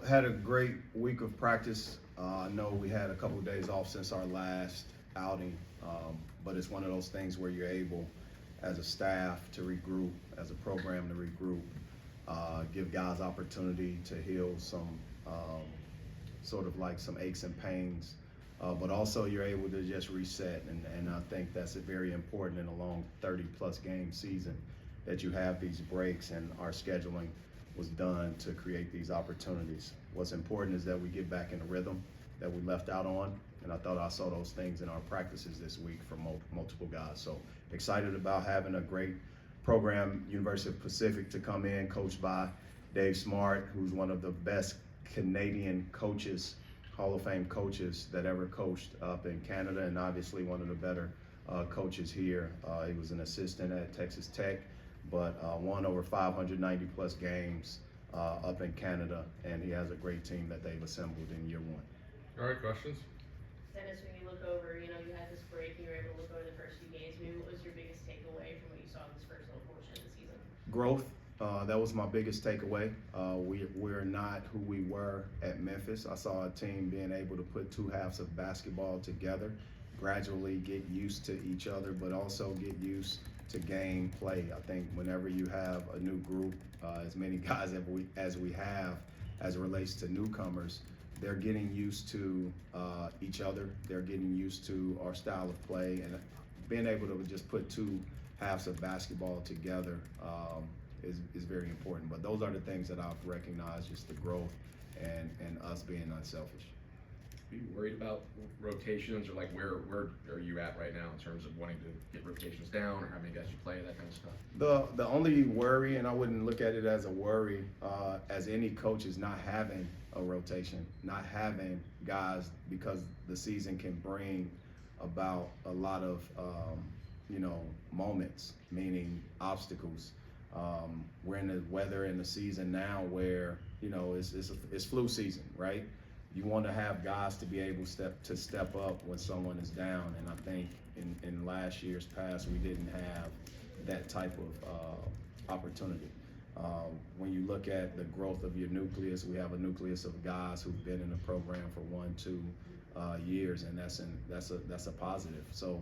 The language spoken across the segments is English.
Had a great week of practice. I know we had a couple of days off since our last outing, but it's one of those things where you're able, as a staff, to regroup, as a program to regroup, give guys opportunity to heal some sort of like some aches and pains, but also you're able to just reset. And I think that's very important in a long 30-plus game season that you have these breaks, and our scheduling was done to create these opportunities. What's important is that we get back in a rhythm that we left out on, and I thought I saw those things in our practices this week from multiple guys. So excited about having a great program, University of Pacific, to come in, coached by Dave Smart, who's one of the best Canadian coaches, Hall of Fame coaches that ever coached up in Canada, and obviously one of the better coaches here. He was an assistant at Texas Tech, but won over 590 plus games up in Canada, and he has a great team that they've assembled in year one. All right, questions? Dennis, when you look over, you had this break and you were able to look over the first few games. Maybe what was your biggest takeaway from what you saw in this first little portion of the season? Growth. That was my biggest takeaway. We're not who we were at Memphis. I saw a team being able to put two halves of basketball together, gradually get used to each other, but also get used to game play. I think whenever you have a new group, as many guys as we have, as it relates to newcomers, they're getting used to each other. They're getting used to our style of play, and being able to just put two halves of basketball together is very important. But those are the things that I've recognized, just the growth and us being unselfish. Are you worried about rotations, or like where are you at right now in terms of wanting to get rotations down, or how many guys you play, that kind of stuff? The only worry, and I wouldn't look at it as a worry, as any coach, is not having a rotation, not having guys, because the season can bring about a lot of moments, meaning obstacles. We're in the weather in the season now where it's flu season, right? You want to have guys to be able to step up when someone is down, and I think in last year's past we didn't have that type of opportunity. When you look at the growth of your nucleus, we have a nucleus of guys who've been in the program for 1-2 years, and that's a positive. So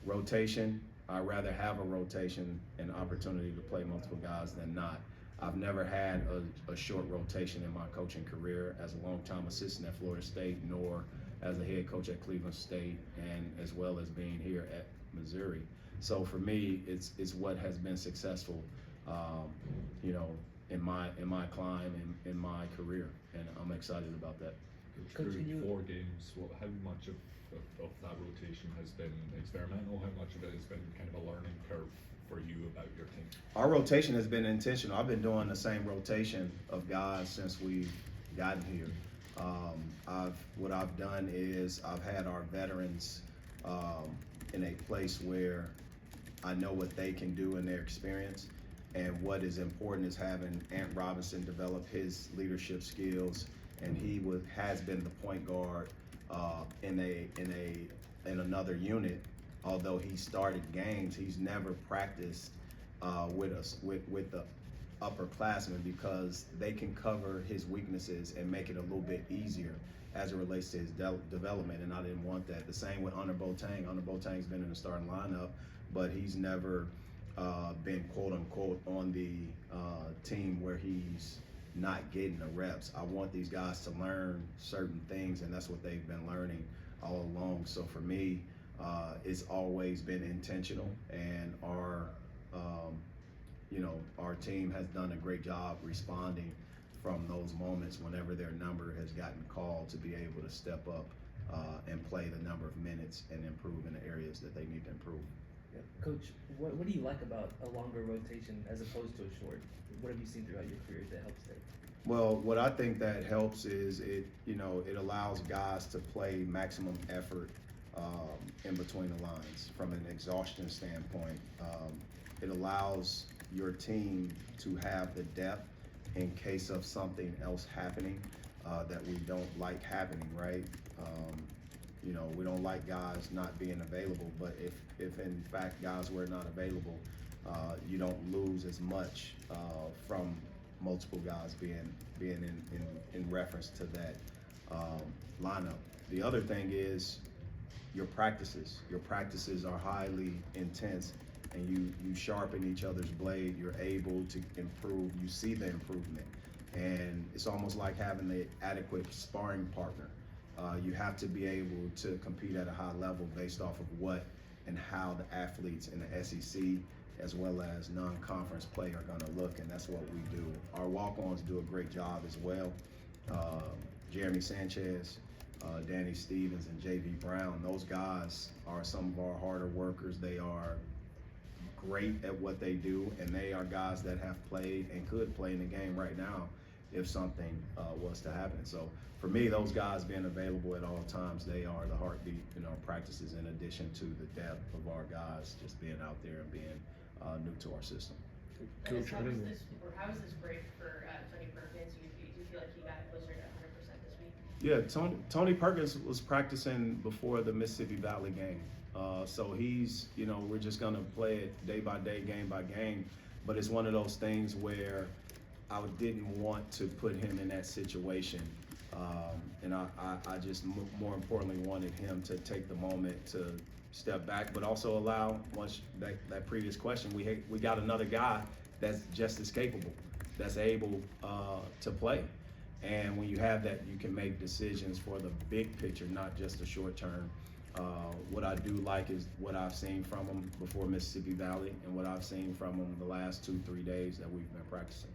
rotation, I'd rather have a rotation and opportunity to play multiple guys than not. I've never had a short rotation in my coaching career as a longtime assistant at Florida State, nor as a head coach at Cleveland State, and as well as being here at Missouri. So for me, it's what has been successful, in my climb, in my career, and I'm excited about that. Through 4 games, how much of that rotation has been experimental? How much of it has been kind of a learning curve for you about your team? Our rotation has been intentional. I've been doing the same rotation of guys since we've gotten here. What I've done is I've had our veterans in a place where I know what they can do in their experience, and what is important is having Ant Robinson develop his leadership skills, and he has been the point guard in another unit. Although he started games, he's never practiced with the upperclassmen, because they can cover his weaknesses and make it a little bit easier as it relates to his development, and I didn't want that. The same with Hunter Boateng. Hunter Boateng's been in the starting lineup, but he's never been quote unquote on the team where he's not getting the reps. I want these guys to learn certain things, and that's what they've been learning all along. So for me, it's always been intentional, and our team has done a great job responding from those moments whenever their number has gotten called, to be able to step up and play the number of minutes and improve in the areas that they need to improve. Yeah. Coach, what do you like about a longer rotation as opposed to a short? What have you seen throughout your career that helps there? Well, what I think that helps is it allows guys to play maximum effort in between the lines from an exhaustion standpoint. It allows your team to have the depth in case of something else happening that we don't like happening, right? We don't like guys not being available, but if in fact guys were not available, you don't lose as much from multiple guys being in reference to that lineup. The other thing is your practices. Your practices are highly intense, and you sharpen each other's blade. You're able to improve. You see the improvement, and it's almost like having the adequate sparring partner. You have to be able to compete at a high level based off of what and how the athletes in the SEC as well as non-conference play are going to look, and that's what we do. Our walk-ons do a great job as well. Jeremy Sanchez, Danny Stevens, and J.V. Brown, those guys are some of our harder workers. They are great at what they do, and they are guys that have played and could play in the game right now if something was to happen. So for me, those guys being available at all times, they are the heartbeat in our practices, in addition to the depth of our guys just being out there and being new to our system. I guess Coach, how I was don't know. this, or how was this break for Tony Perkins? Do you feel like he got closer to 100% this week? Yeah, Tony Perkins was practicing before the Mississippi Valley game. So he's, we're just gonna play it day by day, game by game. But it's one of those things where I didn't want to put him in that situation. And I just more importantly wanted him to take the moment to step back, but also allow, once that previous question, we got another guy that's just as capable, that's able to play. And when you have that, you can make decisions for the big picture, not just the short term. What I do like is what I've seen from him before Mississippi Valley and what I've seen from him the last 2-3 days that we've been practicing.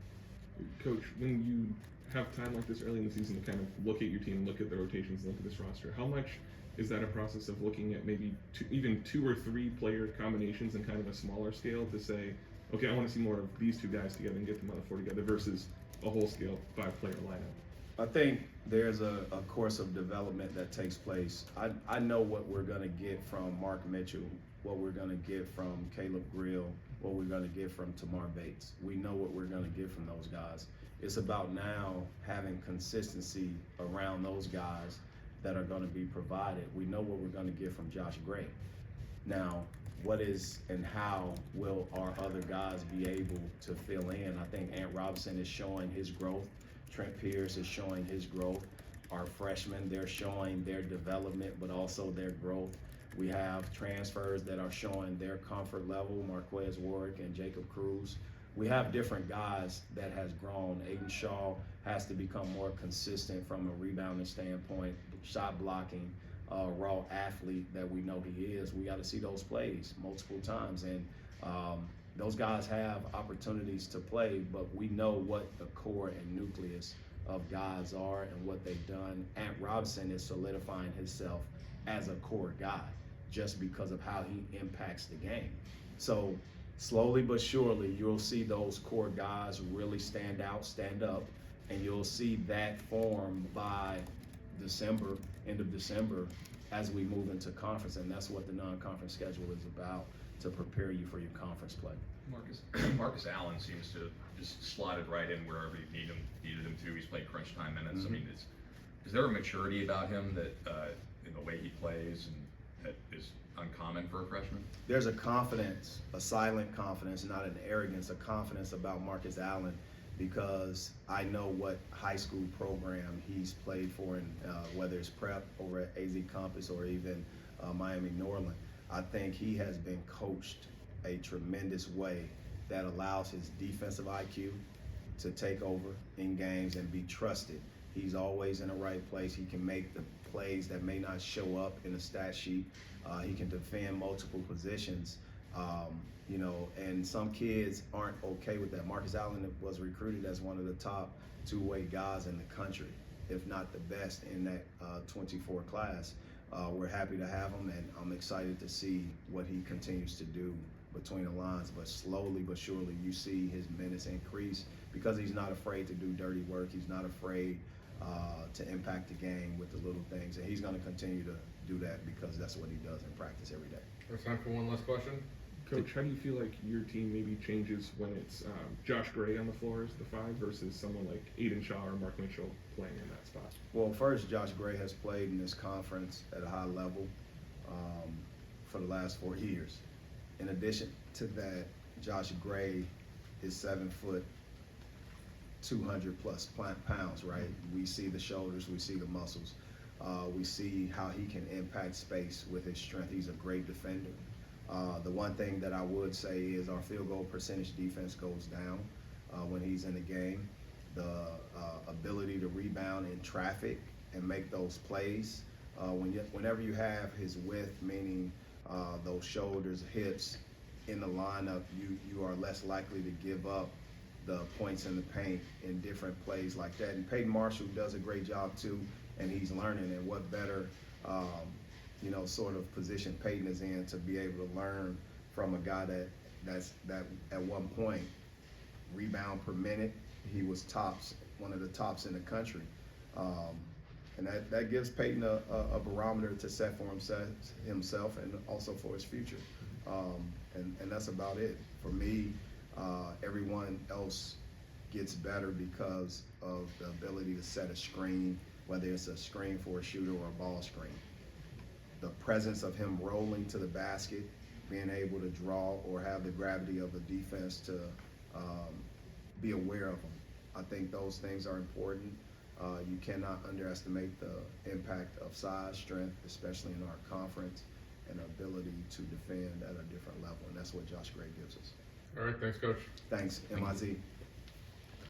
Coach, when you have time like this early in the season to kind of look at your team, look at the rotations, look at this roster, how much is that a process of looking at maybe even 2 or 3 player combinations in kind of a smaller scale to say, okay, I want to see more of these 2 guys together and get them on the floor together versus a whole scale 5-player lineup? I think there's a course of development that takes place. I know what we're going to get from Mark Mitchell, what we're going to get from Caleb Grill, what we're going to get from Tamar Bates. We know what we're going to get from those guys. It's about now having consistency around those guys that are going to be provided. We know what we're going to get from Josh Gray. Now, what is and how will our other guys be able to fill in? I think Ant Robinson is showing his growth. Trent Pierce is showing his growth. Our freshmen, they're showing their development, but also their growth. We have transfers that are showing their comfort level, Marquez Warwick and Jacob Cruz. We have different guys that has grown. Aiden Shaw has to become more consistent from a rebounding standpoint, shot blocking, raw athlete that we know he is. We got to see those plays multiple times, and those guys have opportunities to play, but we know what the core and nucleus of guys are and what they've done. Ant Robinson is solidifying himself as a core guy just because of how he impacts the game. So slowly but surely, you'll see those core guys really stand out, stand up, and you'll see that form by December, end of December, as we move into conference, and that's what the non-conference schedule is about, to prepare you for your conference play. Marcus Allen seems to have just slotted right in wherever you needed him to. He's played crunch time minutes. Mm-hmm. I mean, is there a maturity about him that in the way he plays and that is uncommon for a freshman? There's a confidence, a silent confidence, not an arrogance, a confidence about Marcus Allen, because I know what high school program he's played for, and whether it's prep over at AZ Compass or even Miami Norland. I think he has been coached a tremendous way that allows his defensive IQ to take over in games and be trusted. He's always in the right place. He can make the plays that may not show up in the stat sheet. He can defend multiple positions, and some kids aren't okay with that. Marcus Allen was recruited as one of the top 2-way guys in the country, if not the best in that 24 class. We're happy to have him, and I'm excited to see what he continues to do between the lines. But slowly but surely, you see his minutes increase because he's not afraid to do dirty work. He's not afraid to impact the game with the little things, and he's going to continue to do that because that's what he does in practice every day. There's time for one last question. Coach, how do you feel like your team maybe changes when it's Josh Gray on the floor as the 5 versus someone like Aiden Shaw or Mark Mitchell playing in that spot? Well, first, Josh Gray has played in this conference at a high level for the last 4 years. In addition to that, Josh Gray is 7 foot 200 plus pounds, right? We see the shoulders, we see the muscles. We see how he can impact space with his strength. He's a great defender. The one thing that I would say is our field goal percentage defense goes down when he's in the game. The ability to rebound in traffic and make those plays. Whenever you have his width, meaning those shoulders, hips in the lineup, you are less likely to give up the points in the paint in different plays like that. And Peyton Marshall does a great job too, and he's learning. And what better, sort of position Peyton is in to be able to learn from a guy that at one point, rebound per minute, he was one of the tops in the country. And that gives Peyton a barometer to set for himself and also for his future. And that's about it. For me, everyone else gets better because of the ability to set a screen, whether it's a screen for a shooter or a ball screen. The presence of him rolling to the basket, being able to draw or have the gravity of the defense to be aware of them. I think those things are important. You cannot underestimate the impact of size, strength, especially in our conference, and ability to defend at a different level. And that's what Josh Gray gives us. All right, thanks, Coach. Thanks, MIZ.